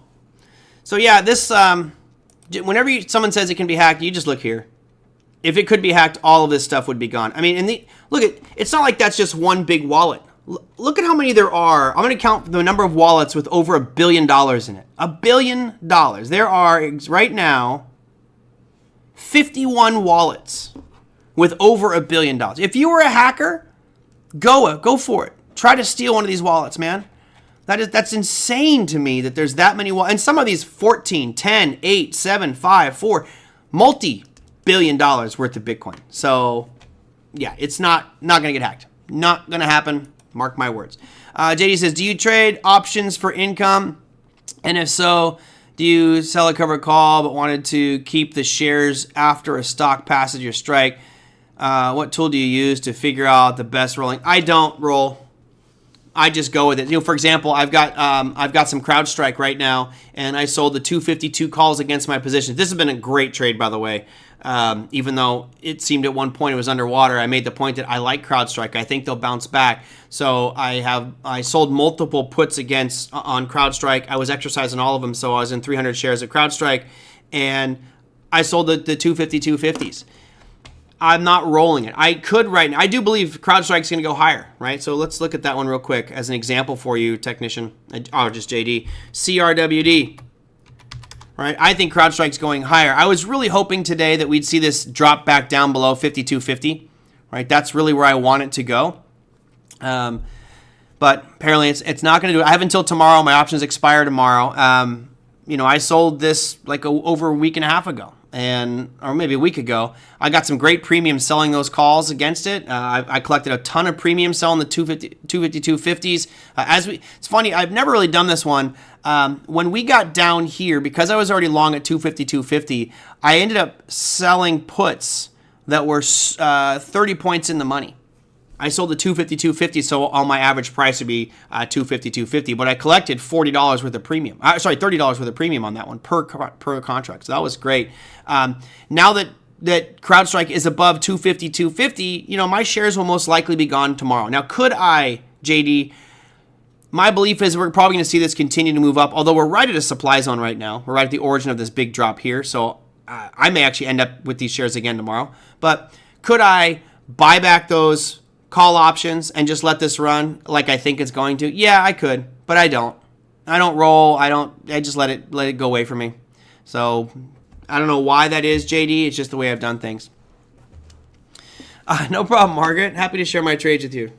Speaker 1: So yeah, this whenever someone says it can be hacked, you just look here. If it could be hacked, all of this stuff would be gone. I mean, it's not like that's just one big wallet. Look at how many there are. I'm going to count the number of wallets with over $1 billion in it. $1 billion. There are, right now, 51 wallets with over $1 billion. If you were a hacker, go for it. Try to steal one of these wallets, man. That's insane to me that there's that many wallets. And some of these 14, 10, 8, 7, 5, 4, multi-billion dollars worth of Bitcoin. So, yeah, it's not going to get hacked. Not going to happen. Mark my words. JD says, do you trade options for income? And if so, do you sell a covered call but wanted to keep the shares after a stock passes your strike? What tool do you use to figure out the best rolling? I don't roll. I just go with it. For example, I've got some CrowdStrike right now, and I sold the 252 calls against my position. This has been a great trade, by the way. Even though it seemed at one point it was underwater, I made the point that I like CrowdStrike. I think they'll bounce back. So I sold multiple puts on CrowdStrike. I was exercising all of them, so I was in 300 shares of CrowdStrike, and I sold the 252 50s. I'm not rolling it. I could right now. I do believe CrowdStrike's going to go higher, right? So let's look at that one real quick as an example for you, technician. Oh, just JD. CRWD. Right? I think CrowdStrike's going higher. I was really hoping today that we'd see this drop back down below 52.50. Right? That's really where I want it to go. But apparently it's not going to do it. I have until tomorrow. My options expire tomorrow. I sold this like over a week and a half ago. Or maybe a week ago, I got some great premium selling those calls against it. I collected a ton of premium selling the 252 50s. It's funny, I've never really done this one. When we got down here, because I was already long at 252.50, I ended up selling puts that were 30 points in the money. I sold the 252.50, so all my average price would be 252.50, but I collected $40 worth of premium. $30 worth of premium on that one per contract. So that was great. Now that CrowdStrike is above 252.50, my shares will most likely be gone tomorrow. Now, could I, JD? My belief is we're probably going to see this continue to move up, although we're right at a supply zone right now. We're right at the origin of this big drop here, so I may actually end up with these shares again tomorrow. But could I buy back those call options and just let this run like I think it's going to? Yeah, I could, but I don't. I don't roll. I just let it go away from me. So I don't know why that is, JD. It's just the way I've done things. No problem, Margaret. Happy to share my trades with you.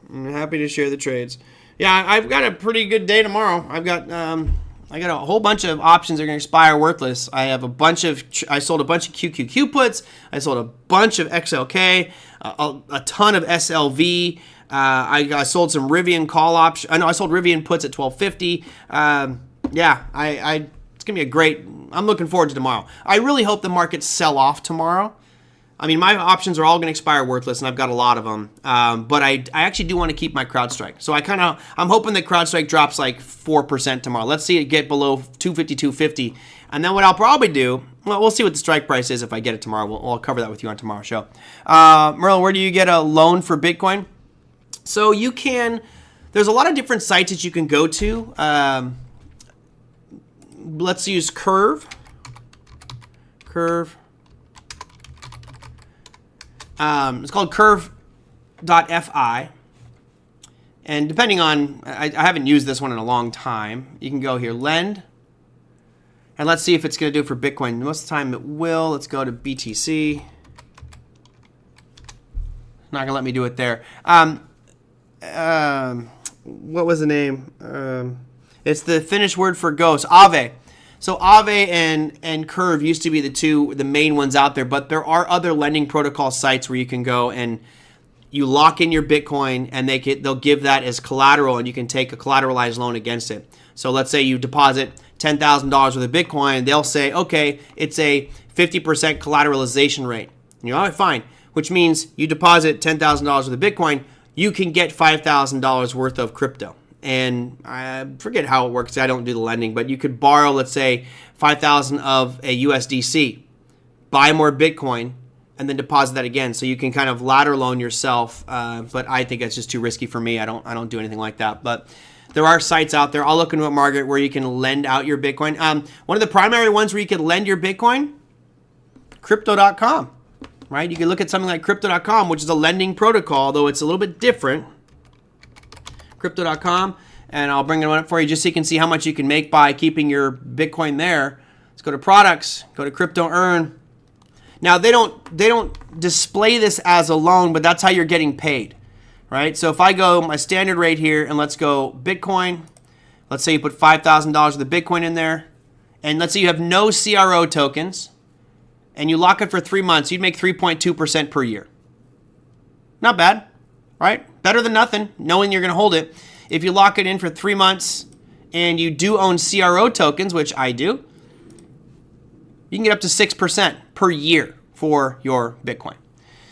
Speaker 1: I'm happy to share the trades. Yeah, I've got a pretty good day tomorrow. I got a whole bunch of options that are going to expire worthless. I sold a bunch of QQQ puts. I sold a bunch of XLK, a ton of SLV. I sold some Rivian call option. I sold Rivian puts at 1250. It's going to be a great. I'm looking forward to tomorrow. I really hope the markets sell off tomorrow. I mean, my options are all going to expire worthless, and I've got a lot of them. But I actually do want to keep my CrowdStrike. So I'm hoping that CrowdStrike drops like 4% tomorrow. Let's see it get below 252.50. And then what I'll probably do, well, we'll see what the strike price is if I get it tomorrow. I'll cover that with you on tomorrow's show. Merlin, where do you get a loan for Bitcoin? So you can, there's a lot of different sites that you can go to. Let's use Curve. It's called Curve Clik.fi. And depending on, I haven't used this one in a long time. You can go here, lend. And let's see if it's going to do it for Bitcoin. Most of the time it will. Let's go to BTC. Not going to let me do it there. What was the name? It's the Finnish word for ghost, Aave. So Aave and Curve used to be the main ones out there, but there are other lending protocol sites where you can go and you lock in your Bitcoin and they'll give that as collateral and you can take a collateralized loan against it. So let's say you deposit $10,000 worth of Bitcoin, they'll say, okay, it's a 50% collateralization rate. And you're all right, fine, which means you deposit $10,000 worth of Bitcoin, you can get $5,000 worth of crypto. And I forget how it works. I don't do the lending, but you could borrow, let's say, $5,000 of a USDC, buy more Bitcoin, and then deposit that again. So you can kind of ladder loan yourself. But I think that's just too risky for me. I don't do anything like that. But there are sites out there. I'll look into it, Margaret, where you can lend out your Bitcoin. One of the primary ones where you can lend your Bitcoin, Crypto.com, right? You can look at something like Crypto.com, which is a lending protocol, though it's a little bit different. Crypto.com, and I'll bring it up for you just so you can see how much you can make by keeping your Bitcoin there. Let's go to products, go to Crypto Earn. Now they don't display this as a loan, but that's how you're getting paid, right? So if I go my standard rate here and let's go Bitcoin, let's say you put $5,000 of the Bitcoin in there, and let's say you have no CRO tokens, and you lock it for 3 months, you'd make 3.2% per year. Not bad, right? Better than nothing, knowing you're going to hold it. If you lock it in for 3 months and you do own CRO tokens, which I do, you can get up to 6% per year for your Bitcoin.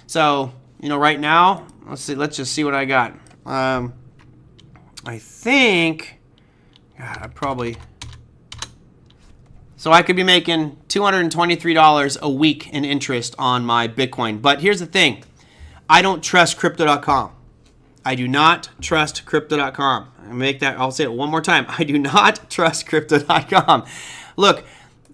Speaker 1: So, right now, let's just see what I got. I think, so I could be making $223 a week in interest on my Bitcoin. But here's the thing. I don't trust Crypto.com. I do not trust Crypto.com. I'll say it one more time. I do not trust Crypto.com. Look,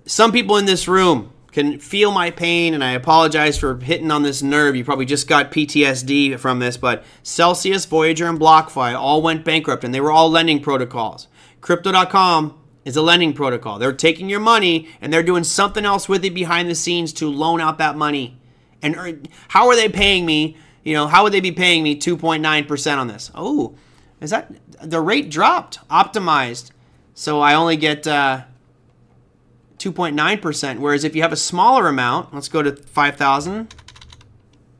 Speaker 1: some people in this room can feel my pain, and I apologize for hitting on this nerve. You probably just got PTSD from this, but Celsius, Voyager, and BlockFi all went bankrupt, and they were all lending protocols. Crypto.com is a lending protocol. They're taking your money, and they're doing something else with it behind the scenes to loan out that money. And how are they paying me? How would they be paying me 2.9% on this? Oh, is that the rate dropped, optimized. So I only get 2.9%. Whereas if you have a smaller amount, let's go to 5,000.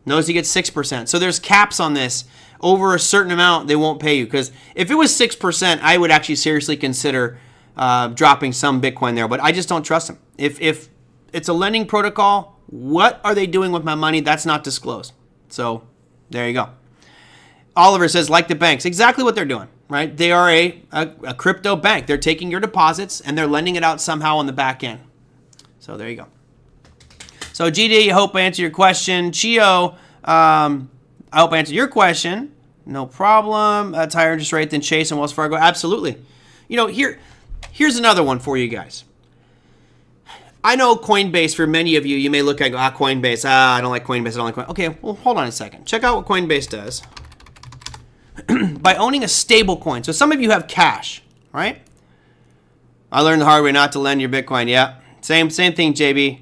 Speaker 1: Notice you get 6%. So there's caps on this. Over a certain amount, they won't pay you. Because if it was 6%, I would actually seriously consider dropping some Bitcoin there. But I just don't trust them. If it's a lending protocol, what are they doing with my money? That's not disclosed. So there you go. Oliver says, like the banks, exactly what they're doing, right? They are a crypto bank. They're taking your deposits and they're lending it out somehow on the back end. So there you go. So GD, I hope I answered your question. Chio, I hope I answered your question. No problem. That's higher interest rate than Chase and Wells Fargo. Absolutely. Here's another one for you guys. I know Coinbase, for many of you, you may look at Coinbase. I don't like Coinbase. I don't like Coinbase. Okay, well, hold on a second. Check out what Coinbase does. By owning a stable coin. So some of you have cash, right? I learned the hard way not to lend your Bitcoin. Yeah, same thing, JB.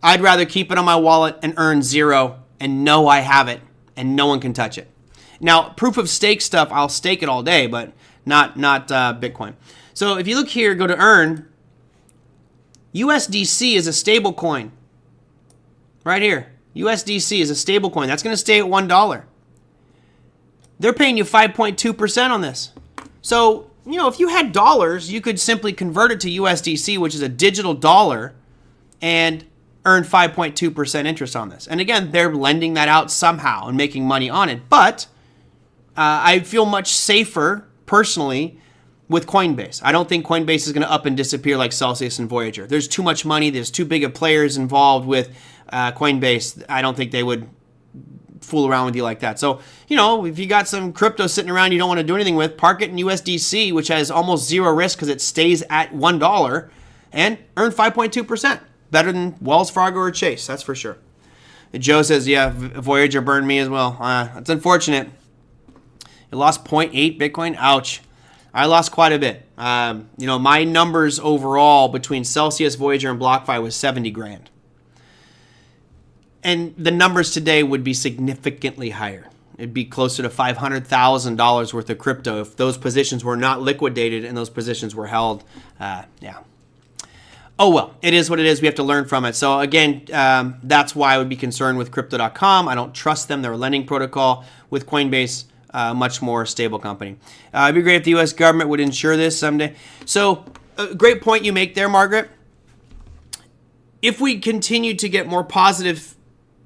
Speaker 1: I'd rather keep it on my wallet and earn zero and know I have it and no one can touch it. Now, proof of stake stuff, I'll stake it all day, but not Bitcoin. So if you look here, go to earn. USDC is a stable coin. Right here. USDC is a stable coin. That's going to stay at $1. They're paying you 5.2% on this. So, if you had dollars, you could simply convert it to USDC, which is a digital dollar, and earn 5.2% interest on this. And again, they're lending that out somehow and making money on it. But I feel much safer, personally, with Coinbase. I don't think Coinbase is going to up and disappear like Celsius and Voyager. There's too much money. There's too big of players involved with Coinbase. I don't think they would fool around with you like that. So, if you got some crypto sitting around you don't want to do anything with, park it in USDC, which has almost zero risk because it stays at $1, and earn 5.2%. Better than Wells Fargo or Chase, that's for sure. Joe says, yeah, Voyager burned me as well. That's unfortunate. You lost 0.8 Bitcoin. Ouch. I lost quite a bit. My numbers overall between Celsius, Voyager, and BlockFi was 70 grand. And the numbers today would be significantly higher. It'd be closer to $500,000 worth of crypto if those positions were not liquidated and those positions were held. Oh, well, it is what it is. We have to learn from it. So, again, that's why I would be concerned with Crypto.com. I don't trust them. They're a lending protocol. With Coinbase, much more stable company. It'd be great if the U.S. government would insure this someday. So, a great point you make there, Margaret. If we continue to get more positive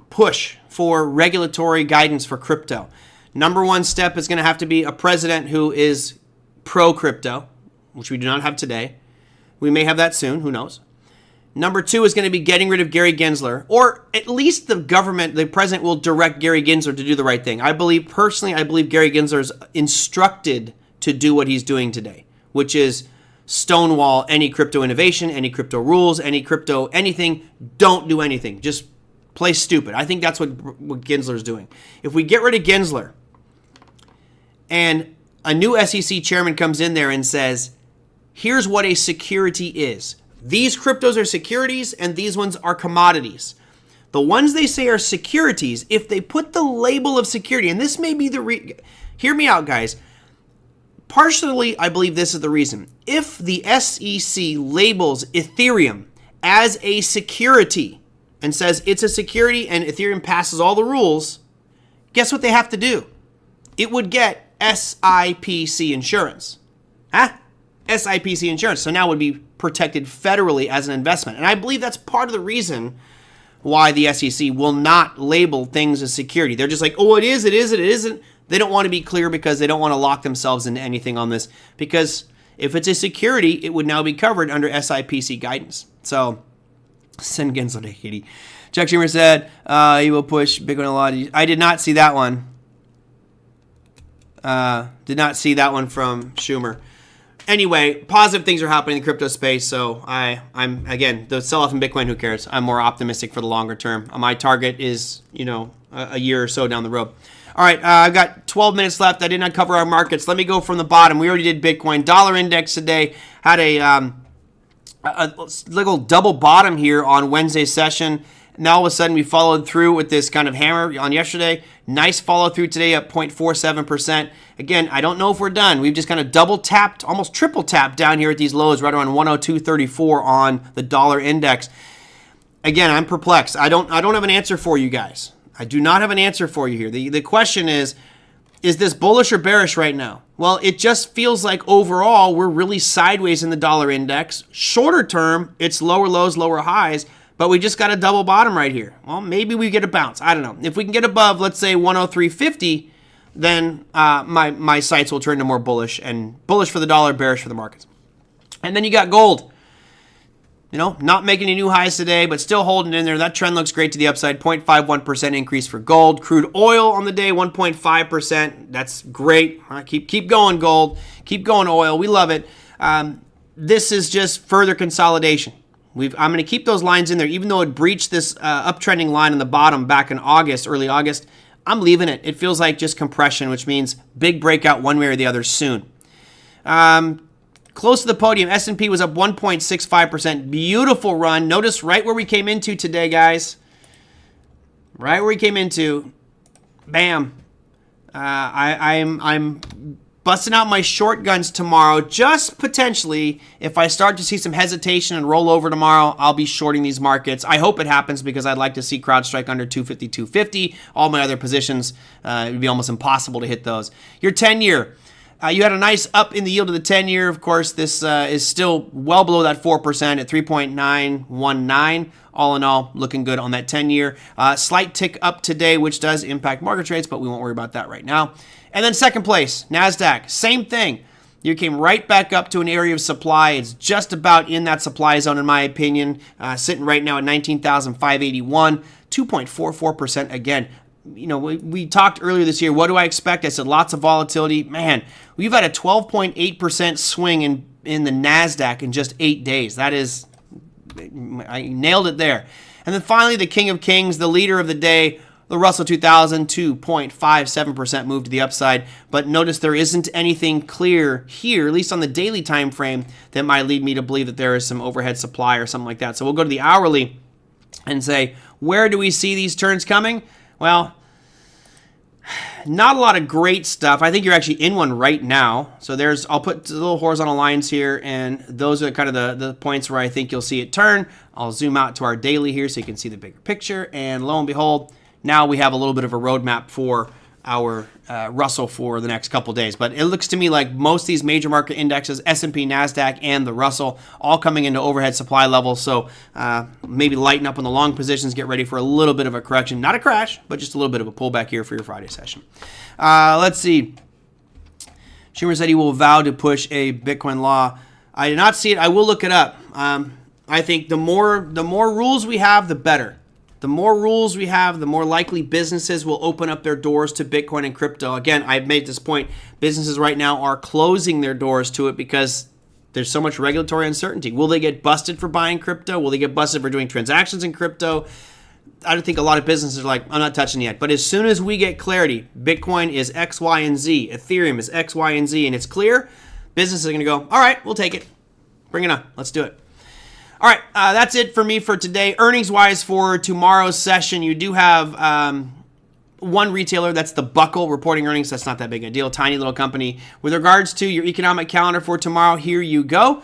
Speaker 1: push for regulatory guidance for crypto, number one step is going to have to be a president who is pro-crypto, which we do not have today. We may have that soon. Who knows? Number two is going to be getting rid of Gary Gensler, or at least the government, the president will direct Gary Gensler to do the right thing. I believe Gary Gensler is instructed to do what he's doing today, which is stonewall any crypto innovation, any crypto rules, any crypto anything. Don't do anything. Just play stupid. I think that's what Gensler is doing. If we get rid of Gensler and a new SEC chairman comes in there and says, here's what a security is. These cryptos are securities and these ones are commodities. The ones they say are securities, if they put the label of security, and this may be hear me out, guys. Partially, I believe this is the reason. If the SEC labels Ethereum as a security and says it's a security and Ethereum passes all the rules, guess what they have to do? It would get SIPC insurance. SIPC insurance. So now it would be protected federally as an investment. And I believe that's part of the reason why the SEC will not label things as security. They're just like, oh, it is, it isn't. They don't want to be clear because they don't want to lock themselves into anything on this. Because if it's a security, it would now be covered under SIPC guidance. So send Gensler to Haiti. Chuck Schumer said he will push Bitcoin a lot. I did not see that one. Did not see that one from Schumer. Anyway, positive things are happening in the crypto space. So I'm again, the sell-off in Bitcoin, who cares? I'm more optimistic for the longer term. My target is, a year or so down the road. All right, I've got 12 minutes left. I did not cover our markets. Let me go from the bottom. We already did Bitcoin. Dollar index today had a little double bottom here on Wednesday's session. Now all of a sudden we followed through with this kind of hammer on yesterday. Nice follow through today at 0.47%. Again, I don't know if we're done. We've just kind of double tapped, almost triple tapped down here at these lows right around 102.34 on the dollar index. Again, I'm perplexed. I don't have an answer for you guys. I do not have an answer for you here. The question is this bullish or bearish right now? Well, it just feels like overall we're really sideways in the dollar index. Shorter term, it's lower lows, lower highs. But we just got a double bottom right here. Well, maybe we get a bounce. I don't know. If we can get above, let's say 103.50, then my sights will turn to more bullish, and bullish for the dollar, bearish for the markets. And then you got gold. Not making any new highs today, but still holding in there. That trend looks great to the upside. 0.51% increase for gold. Crude oil on the day, 1.5%. That's great. Keep going, gold. Keep going, oil. We love it. This is just further consolidation. I'm going to keep those lines in there, even though it breached this uptrending line on the bottom back in August, early August. I'm leaving it. It feels like just compression, which means big breakout one way or the other soon. Close to the podium, S&P was up 1.65%. Beautiful run. Notice right where we came into today, guys. Right where we came into. Bam. I'm busting out my short guns tomorrow. Just potentially, if I start to see some hesitation and roll over tomorrow, I'll be shorting these markets. I hope it happens because I'd like to see CrowdStrike under 250, 250. All my other positions, it would be almost impossible to hit those. Your 10-year. You had a nice up in the yield of the 10-year. Of course, this is still well below that 4% at 3.919. All in all, looking good on that 10-year. Slight tick up today, which does impact market rates, but we won't worry about that right now. And then second place, NASDAQ, same thing. You came right back up to an area of supply. It's just about in that supply zone, in my opinion, sitting right now at 19,581, 2.44% again. We talked earlier this year, what do I expect? I said lots of volatility. Man, we've had a 12.8% swing in the NASDAQ in just 8 days. That is, I nailed it there. And then finally, the King of Kings, the leader of the day, the Russell 2000, 2.57% move to the upside. But notice there isn't anything clear here, at least on the daily time frame, that might lead me to believe that there is some overhead supply or something like that. So we'll go to the hourly and say, where do we see these turns coming? Well, not a lot of great stuff. I think you're actually in one right now. So I'll put the little horizontal lines here, and those are kind of the points where I think you'll see it turn. I'll zoom out to our daily here so you can see the bigger picture, and lo and behold, now we have a little bit of a roadmap for our Russell for the next couple days. But it looks to me like most of these major market indexes, S&P, NASDAQ, and the Russell, all coming into overhead supply levels. So maybe lighten up on the long positions, get ready for a little bit of a correction. Not a crash, but just a little bit of a pullback here for your Friday session. Let's see. Schumer said he will vow to push a Bitcoin law. I did not see it. I will look it up. I think the more rules we have, the better. The more rules we have, the more likely businesses will open up their doors to Bitcoin and crypto. Again, I've made this point. Businesses right now are closing their doors to it because there's so much regulatory uncertainty. Will they get busted for buying crypto? Will they get busted for doing transactions in crypto? I don't think a lot of businesses are like, I'm not touching it yet. But as soon as we get clarity, Bitcoin is X, Y, and Z, Ethereum is X, Y, and Z, and it's clear, businesses are going to go, all right, we'll take it. Bring it on. Let's do it. All right, that's it for me for today. Earnings-wise for tomorrow's session, you do have one retailer, that's the Buckle, reporting earnings. That's not that big a deal, tiny little company. With regards to your economic calendar for tomorrow, here you go.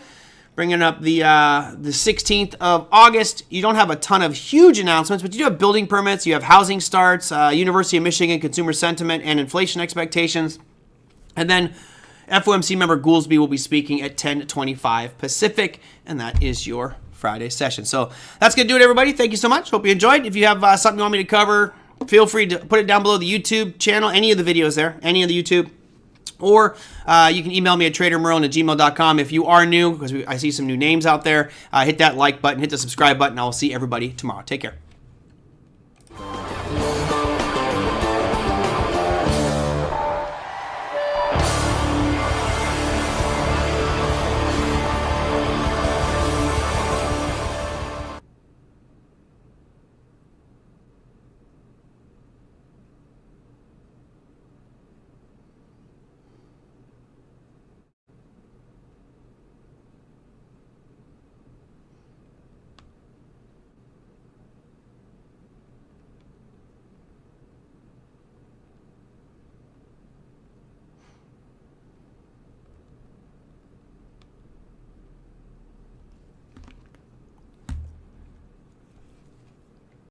Speaker 1: Bringing up the 16th of August. You don't have a ton of huge announcements, but you do have building permits, you have housing starts, University of Michigan consumer sentiment and inflation expectations. And then FOMC member Goolsbee will be speaking at 10:25 Pacific, and that is your Friday session. So that's going to do it, everybody. Thank you so much. Hope you enjoyed. If you have something you want me to cover, feel free to put it down below the YouTube channel, any of the videos there, any of the YouTube. Or you can email me at TraderMerlin@gmail.com. If you are new, because I see some new names out there, hit that like button, hit the subscribe button. I will see everybody tomorrow. Take care.